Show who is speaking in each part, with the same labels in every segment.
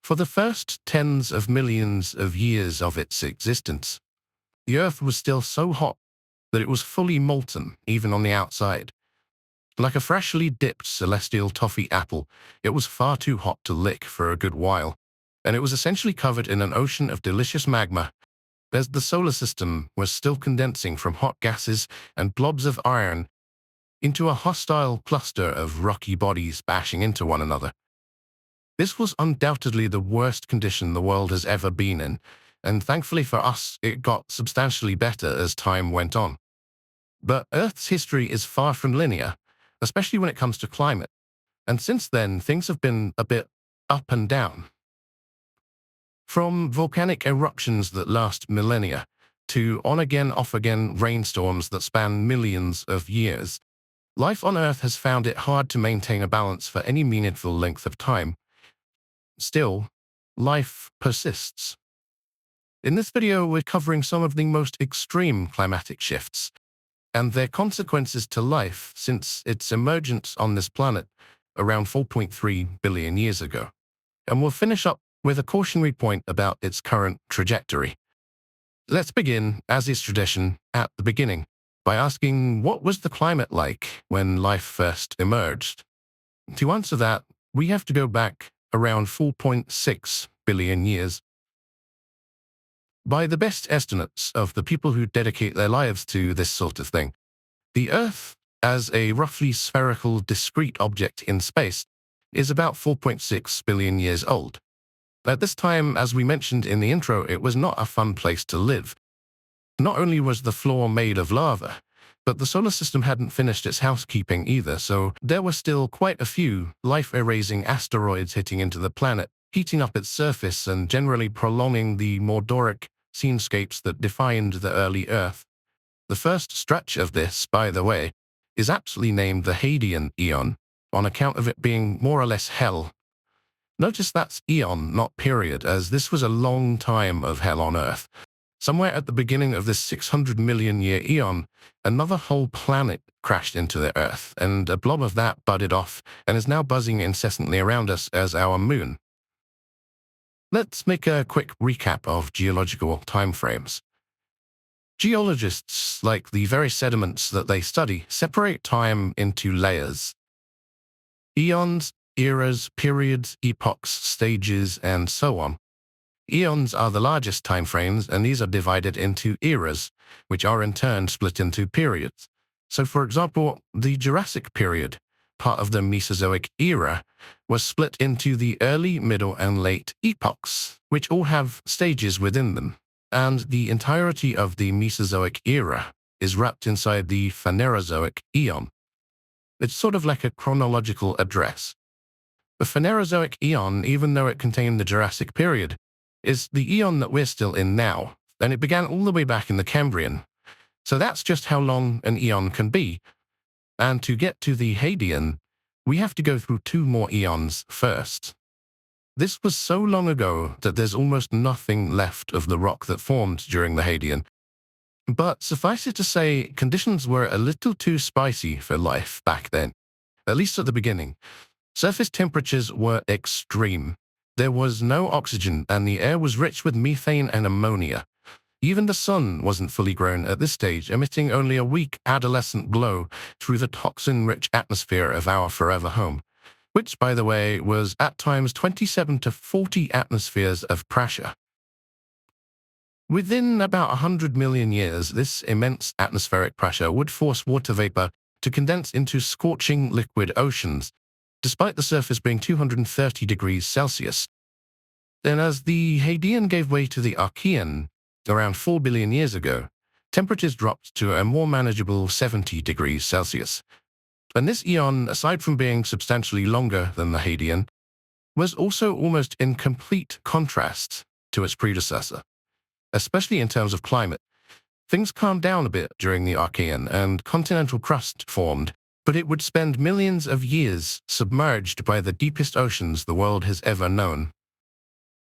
Speaker 1: For the first tens of millions of years of its existence, the Earth was still so hot that it was fully molten, even on the outside. Like a freshly dipped celestial toffee apple, it was far too hot to lick for a good while, and it was essentially covered in an ocean of delicious magma, as the solar system was still condensing from hot gases and blobs of iron into a hostile cluster of rocky bodies bashing into one another. This was undoubtedly the worst condition the world has ever been in, and thankfully for us, it got substantially better as time went on. But Earth's history is far from linear, especially when it comes to climate, and since then, things have been a bit up and down. From volcanic eruptions that last millennia, to on-again, off-again rainstorms that span millions of years, life on Earth has found it hard to maintain a balance for any meaningful length of time. Still, life persists. In this video, we're covering some of the most extreme climatic shifts and their consequences to life since its emergence on this planet around 4.3 billion years ago. And we'll finish up with a cautionary point about its current trajectory. Let's begin, as is tradition, at the beginning, by asking what was the climate like when life first emerged? To answer that, we have to go back around 4.6 billion years. By the best estimates of the people who dedicate their lives to this sort of thing, the Earth, as a roughly spherical discrete object in space, is about 4.6 billion years old. At this time, as we mentioned in the intro, it was not a fun place to live. Not only was the floor made of lava, but the solar system hadn't finished its housekeeping either, so there were still quite a few life-erasing asteroids hitting into the planet, heating up its surface and generally prolonging the more Doric scenescapes that defined the early Earth. The first stretch of this, by the way, is aptly named the Hadean Eon, on account of it being more or less hell. Notice that's eon, not period, as this was a long time of hell on Earth. Somewhere at the beginning of this 600 million year eon, another whole planet crashed into the Earth, and a blob of that budded off and is now buzzing incessantly around us as our moon. Let's make a quick recap of geological timeframes. Geologists, like the very sediments that they study, separate time into layers. Eons, eras, periods, epochs, stages, and so on. Eons are the largest timeframes, and these are divided into eras, which are in turn split into periods. So, for example, the Jurassic period, part of the Mesozoic era, was split into the early, middle, and late epochs, which all have stages within them, and the entirety of the Mesozoic era is wrapped inside the Phanerozoic eon. It's sort of like a chronological address. The Phanerozoic eon, even though it contained the Jurassic period, is the eon that we're still in now, and it began all the way back in the Cambrian. So that's just how long an eon can be. And to get to the Hadean, we have to go through 2 more eons first. This was so long ago that there's almost nothing left of the rock that formed during the Hadean. But suffice it to say, conditions were a little too spicy for life back then, at least at the beginning. Surface temperatures were extreme. There was no oxygen, and the air was rich with methane and ammonia. Even the sun wasn't fully grown at this stage, emitting only a weak adolescent glow through the toxin-rich atmosphere of our forever home, which, by the way, was at times 27 to 40 atmospheres of pressure. Within about 100 million years, this immense atmospheric pressure would force water vapor to condense into scorching liquid oceans, despite the surface being 230 degrees Celsius. Then as the Hadean gave way to the Archean around 4 billion years ago, temperatures dropped to a more manageable 70 degrees Celsius. And this eon, aside from being substantially longer than the Hadean, was also almost in complete contrast to its predecessor, especially in terms of climate. Things calmed down a bit during the Archean, and continental crust formed, but it would spend millions of years submerged by the deepest oceans the world has ever known.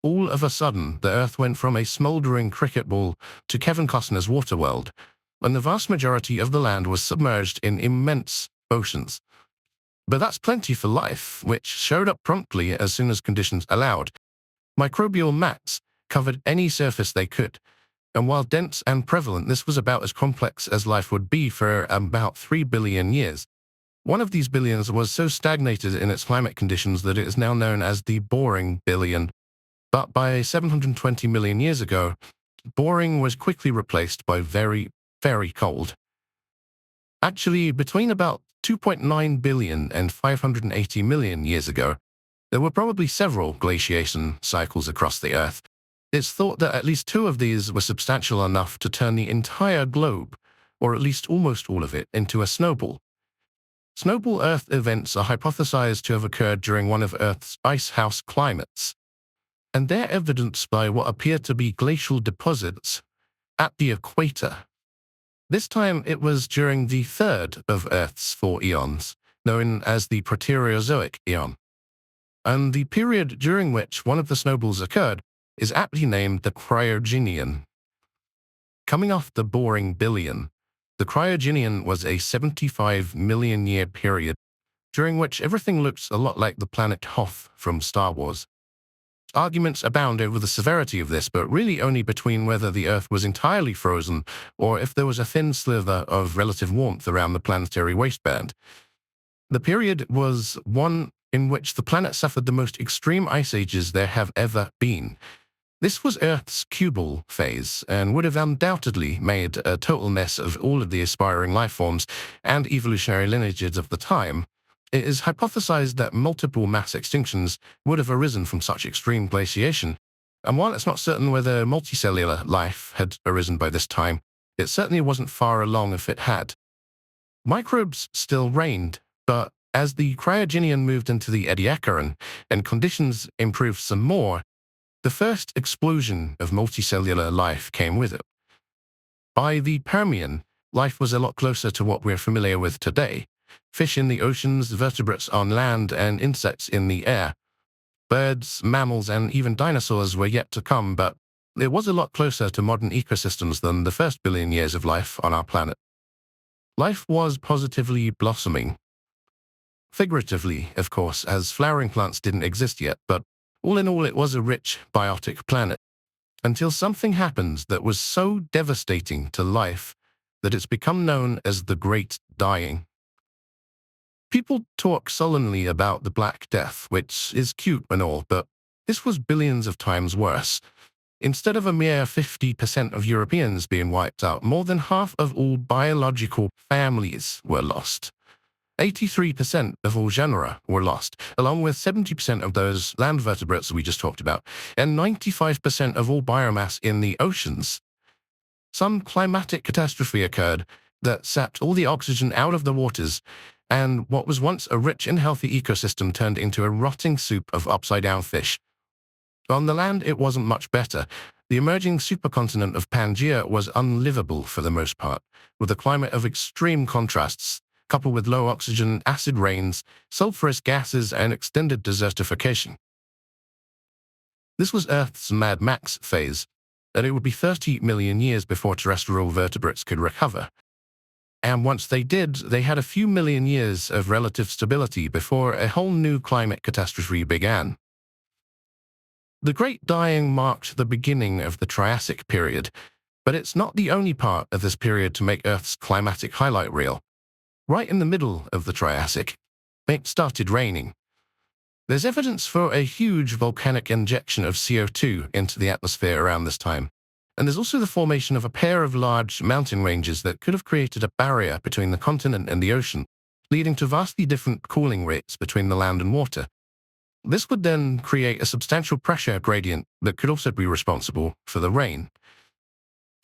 Speaker 1: All of a sudden, the Earth went from a smoldering cricket ball to Kevin Costner's Waterworld, and the vast majority of the land was submerged in immense oceans. But that's plenty for life, which showed up promptly as soon as conditions allowed. Microbial mats covered any surface they could, and while dense and prevalent, this was about as complex as life would be for about 3 billion years. One of these billions was so stagnated in its climate conditions that it is now known as the boring billion. But by 720 million years ago, boring was quickly replaced by very, very cold. Actually, between about 2.9 billion and 580 million years ago, there were probably several glaciation cycles across the Earth. It's thought that at least 2 of these were substantial enough to turn the entire globe, or at least almost all of it, into a snowball. Snowball Earth events are hypothesized to have occurred during one of Earth's icehouse climates, and they're evidenced by what appear to be glacial deposits at the equator. This time it was during the third of Earth's 4 eons, known as the Proterozoic eon, and the period during which one of the snowballs occurred is aptly named the Cryogenian. Coming off the boring billion, the Cryogenian was a 75 million year period during which everything looks a lot like the planet Hoth from Star Wars. Arguments abound over the severity of this, but really only between whether the Earth was entirely frozen or if there was a thin sliver of relative warmth around the planetary waistband. The period was one in which the planet suffered the most extreme ice ages there have ever been. This was Earth's cubal phase and would have undoubtedly made a total mess of all of the aspiring life forms and evolutionary lineages of the time. It is hypothesized that multiple mass extinctions would have arisen from such extreme glaciation, and while it's not certain whether multicellular life had arisen by this time, it certainly wasn't far along if it had. Microbes still reigned, but as the Cryogenian moved into the Ediacaran and conditions improved some more, the first explosion of multicellular life came with it. By the Permian, life was a lot closer to what we're familiar with today. Fish in the oceans, vertebrates on land, and insects in the air. Birds, mammals, and even dinosaurs were yet to come, but it was a lot closer to modern ecosystems than the first billion years of life on our planet. Life was positively blossoming. Figuratively, of course, as flowering plants didn't exist yet, but all in all, it was a rich, biotic planet, until something happened that was so devastating to life that it's become known as the Great Dying. People talk sullenly about the Black Death, which is cute and all, but this was billions of times worse. Instead of a mere 50% of Europeans being wiped out, more than half of all biological families were lost. 83% of all genera were lost, along with 70% of those land vertebrates we just talked about, and 95% of all biomass in the oceans. Some climatic catastrophe occurred that sapped all the oxygen out of the waters, and what was once a rich and healthy ecosystem turned into a rotting soup of upside-down fish. On the land, it wasn't much better. The emerging supercontinent of Pangaea was unlivable for the most part, with a climate of extreme contrasts, coupled with low oxygen, acid rains, sulfurous gases, and extended desertification. This was Earth's Mad Max phase, and it would be 30 million years before terrestrial vertebrates could recover. And once they did, they had a few million years of relative stability before a whole new climate catastrophe began. The Great Dying marked the beginning of the Triassic period, but it's not the only part of this period to make Earth's climatic highlight reel. Right in the middle of the Triassic, it started raining. There's evidence for a huge volcanic injection of CO2 into the atmosphere around this time. And there's also the formation of a pair of large mountain ranges that could have created a barrier between the continent and the ocean, leading to vastly different cooling rates between the land and water. This would then create a substantial pressure gradient that could also be responsible for the rain.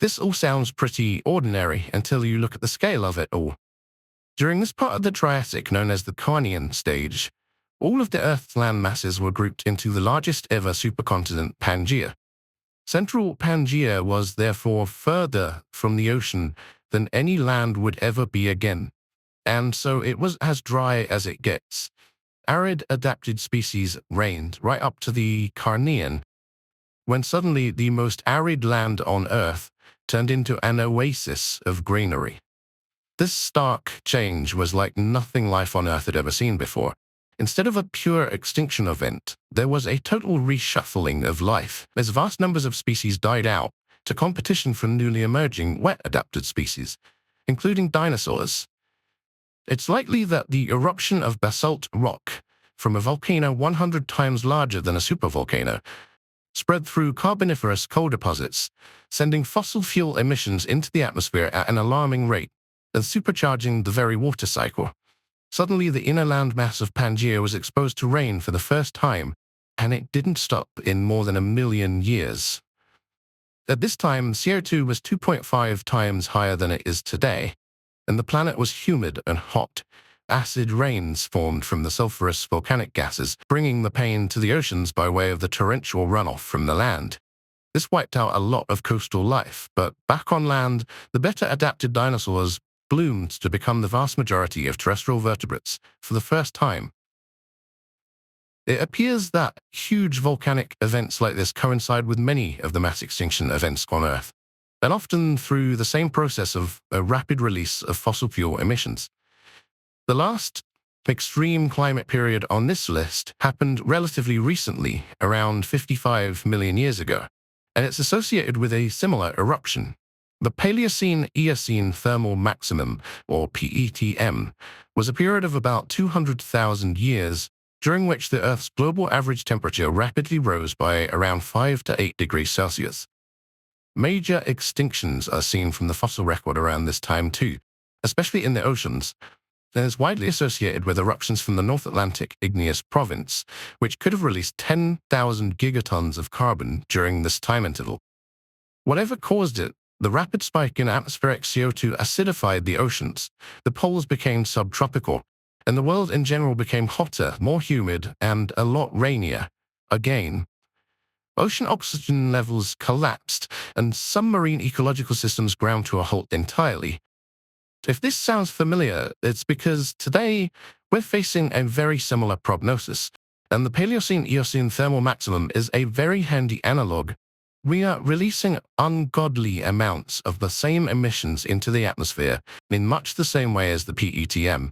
Speaker 1: This all sounds pretty ordinary until you look at the scale of it all. During this part of the Triassic, known as the Carnian stage, all of the Earth's land masses were grouped into the largest ever supercontinent, Pangaea. Central Pangaea was therefore further from the ocean than any land would ever be again, and so it was as dry as it gets. Arid adapted species reigned right up to the Carnian, when suddenly the most arid land on Earth turned into an oasis of greenery. This stark change was like nothing life on Earth had ever seen before. Instead of a pure extinction event, there was a total reshuffling of life as vast numbers of species died out to competition for newly emerging wet-adapted species, including dinosaurs. It's likely that the eruption of basalt rock from a volcano 100 times larger than a supervolcano spread through Carboniferous coal deposits, sending fossil fuel emissions into the atmosphere at an alarming rate and supercharging the very water cycle. Suddenly, the inner landmass of Pangaea was exposed to rain for the first time, and it didn't stop in more than 1,000,000 years. At this time, CO2 was 2.5 times higher than it is today, and the planet was humid and hot. Acid rains formed from the sulfurous volcanic gases, bringing the pain to the oceans by way of the torrential runoff from the land. This wiped out a lot of coastal life, but back on land, the better adapted dinosaurs bloomed to become the vast majority of terrestrial vertebrates for the first time. It appears that huge volcanic events like this coincide with many of the mass extinction events on Earth, and often through the same process of a rapid release of fossil fuel emissions. The last extreme climate period on this list happened relatively recently, around 55 million years ago, and it's associated with a similar eruption. The Paleocene-Eocene thermal maximum, or PETM, was a period of about 200,000 years, during which the Earth's global average temperature rapidly rose by around 5 to 8 degrees Celsius. Major extinctions are seen from the fossil record around this time too, especially in the oceans, and is widely associated with eruptions from the North Atlantic igneous province, which could have released 10,000 gigatons of carbon during this time interval. Whatever caused it, the rapid spike in atmospheric CO2 acidified the oceans, the poles became subtropical, and the world in general became hotter, more humid, and a lot rainier. Again, ocean oxygen levels collapsed, and some marine ecological systems ground to a halt entirely. If this sounds familiar, it's because today we're facing a very similar prognosis, and the Paleocene-Eocene thermal maximum is a very handy analog. We are releasing ungodly amounts of the same emissions into the atmosphere in much the same way as the PETM.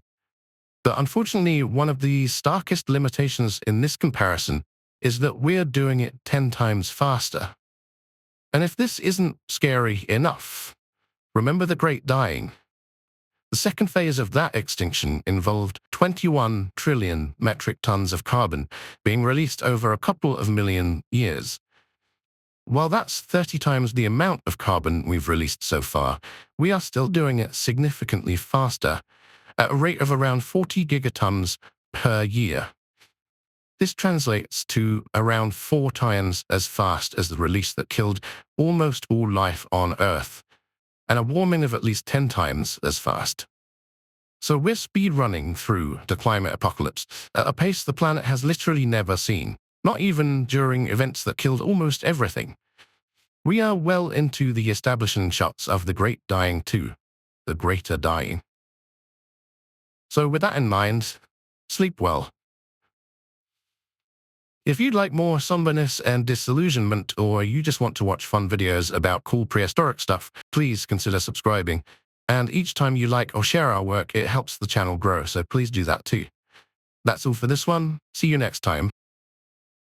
Speaker 1: But unfortunately, one of the starkest limitations in this comparison is that we're doing it 10 times faster. And if this isn't scary enough, remember the Great Dying. The second phase of that extinction involved 21 trillion metric tons of carbon being released over a couple of million years. While that's 30 times the amount of carbon we've released so far, we are still doing it significantly faster, at a rate of around 40 gigatons per year. This translates to around 4 times as fast as the release that killed almost all life on Earth, and a warming of at least 10 times as fast. So we're speedrunning through the climate apocalypse at a pace the planet has literally never seen, not even during events that killed almost everything. We are well into the establishing shots of the Great Dying too, the Greater Dying. So with that in mind, sleep well. If you'd like more somberness and disillusionment, or you just want to watch fun videos about cool prehistoric stuff, please consider subscribing. And each time you like or share our work, it helps the channel grow, so please do that too. That's all for this one. See you next time.